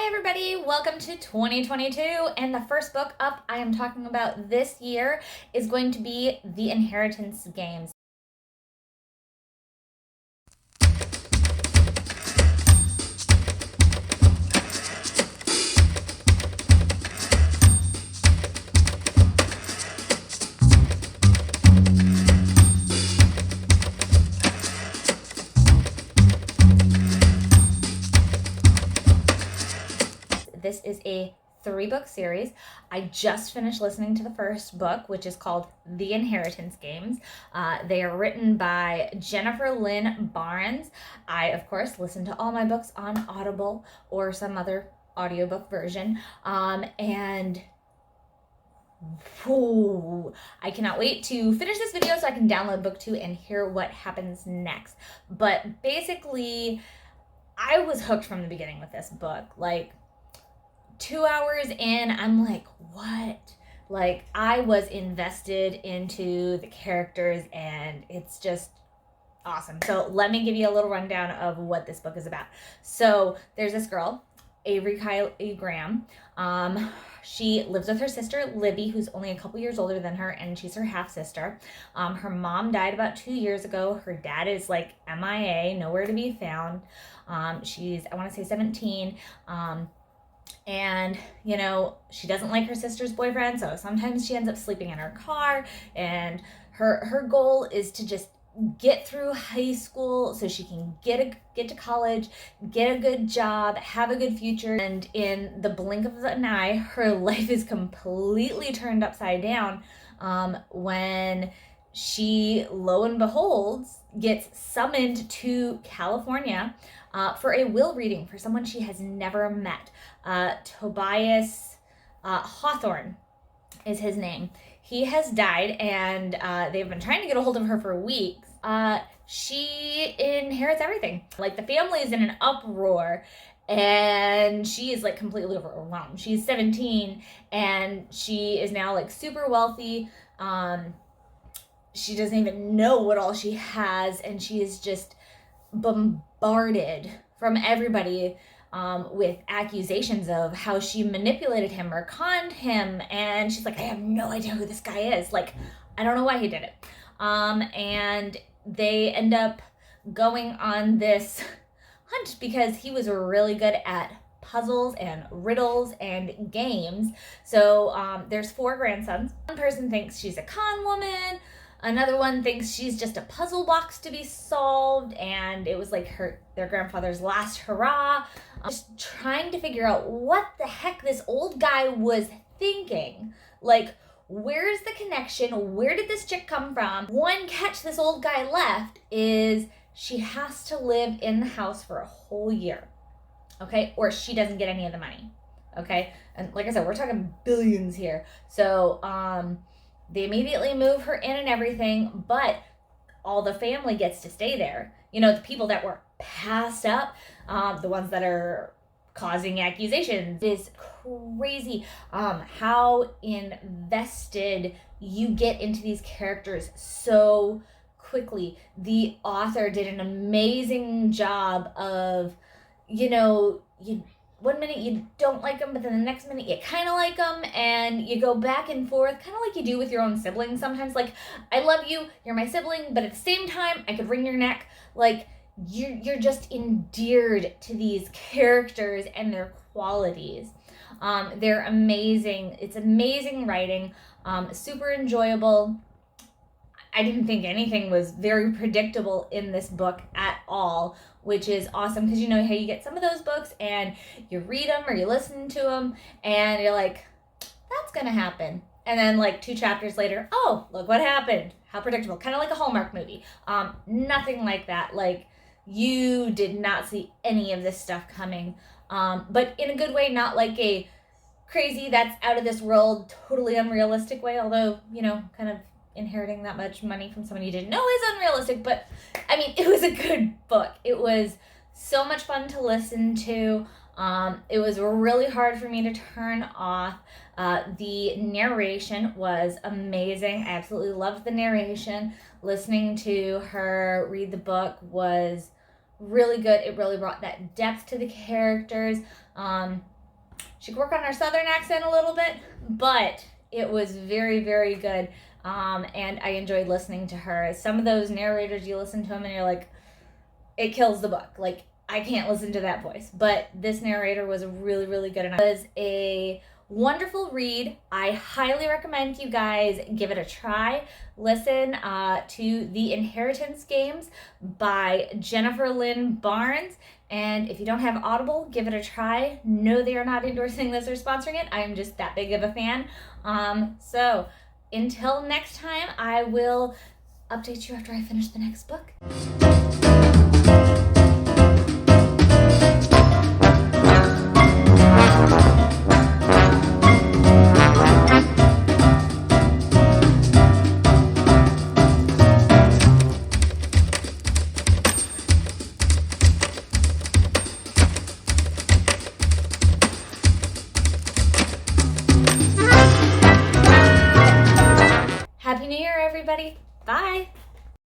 Hi everybody, welcome to 2022, and the first book up I am talking about this year is going to be The Inheritance Games. This is a 3-book series. I just finished listening to the first book, which is called The Inheritance Games. They are written by Jennifer Lynn Barnes. I, of course, listen to all my books on Audible or some other audiobook version. And I cannot wait to finish this video so I can download book 2 and hear what happens next. But basically, I was hooked from the beginning with this book. Like, 2 hours in, I'm like, what? Like, I was invested into the characters, and it's just awesome. So let me give you a little rundown of what this book is about. So there's this girl, Avery Kylie Graham. She lives with her sister, Libby, who's only a couple years older than her, and she's her half-sister. Her mom died about 2 years ago. Her dad is, like, MIA, nowhere to be found. She's, I want to say 17. And, you know, she doesn't like her sister's boyfriend, so sometimes she ends up sleeping in her car, and her goal is to just get through high school so she can get to college, get a good job, have a good future. And in the blink of an eye, her life is completely turned upside down when she, lo and behold, gets summoned to California for a will reading for someone she has never met. Tobias Hawthorne is his name. He has died, and they've been trying to get a hold of her for weeks. She inherits everything. Like, the family is in an uproar, and she is, like, completely overwhelmed. She's 17, and she is now, like, super wealthy. She doesn't even know what all she has, and she is just bombarded from everybody with accusations of how she manipulated him or conned him, and she's like, I have no idea who this guy is. Like, I don't know why he did it. And they end up going on this hunt because he was really good at puzzles and riddles and games. So there's 4 grandsons. One person thinks she's a con woman. Another one thinks she's just a puzzle box to be solved, and it was like their grandfather's last hurrah. Just trying to figure out what the heck this old guy was thinking. Like, where's the connection? Where did this chick come from? One catch this old guy left is she has to live in the house for a whole year, okay? Or she doesn't get any of the money, okay? And like I said, we're talking billions here. So, they immediately move her in and everything, but all the family gets to stay there. You know, the people that were passed up, the ones that are causing accusations. It's crazy how invested you get into these characters so quickly. The author did an amazing job of, you know, one minute you don't like them, but then the next minute you kind of like them, and you go back and forth, kind of like you do with your own siblings sometimes. Like, I love you, you're my sibling, but at the same time, I could wring your neck. Like, you're just endeared to these characters and their qualities. They're amazing. It's amazing writing, super enjoyable. I didn't think anything was very predictable in this book at all, which is awesome, because you know how you get some of those books and you read them or you listen to them and you're like, that's gonna happen. And then, like, 2 chapters later, oh, look what happened. How predictable. Kind of like a Hallmark movie. Nothing like that. Like, you did not see any of this stuff coming. But in a good way, not like a crazy, that's out of this world, totally unrealistic way. Although, you know, kind of inheriting that much money from someone you didn't know is unrealistic. But, I mean, it was a good book. It was so much fun to listen to. It was really hard for me to turn off. The narration was amazing. I absolutely loved the narration. Listening to her read the book was really good. It really brought that depth to the characters. she could work on her southern accent a little bit, but it was very, very good. And I enjoyed listening to her. Some of those narrators, you listen to them and you're like, it kills the book. Like, I can't listen to that voice. But this narrator was really, really good. And it was a wonderful read. I highly recommend you guys give it a try. Listen to The Inheritance Games by Jennifer Lynn Barnes. And if you don't have Audible, give it a try. No, they are not endorsing this or sponsoring it. I am just that big of a fan. So until next time, I will update you after I finish the next book. Happy New Year, everybody. Bye.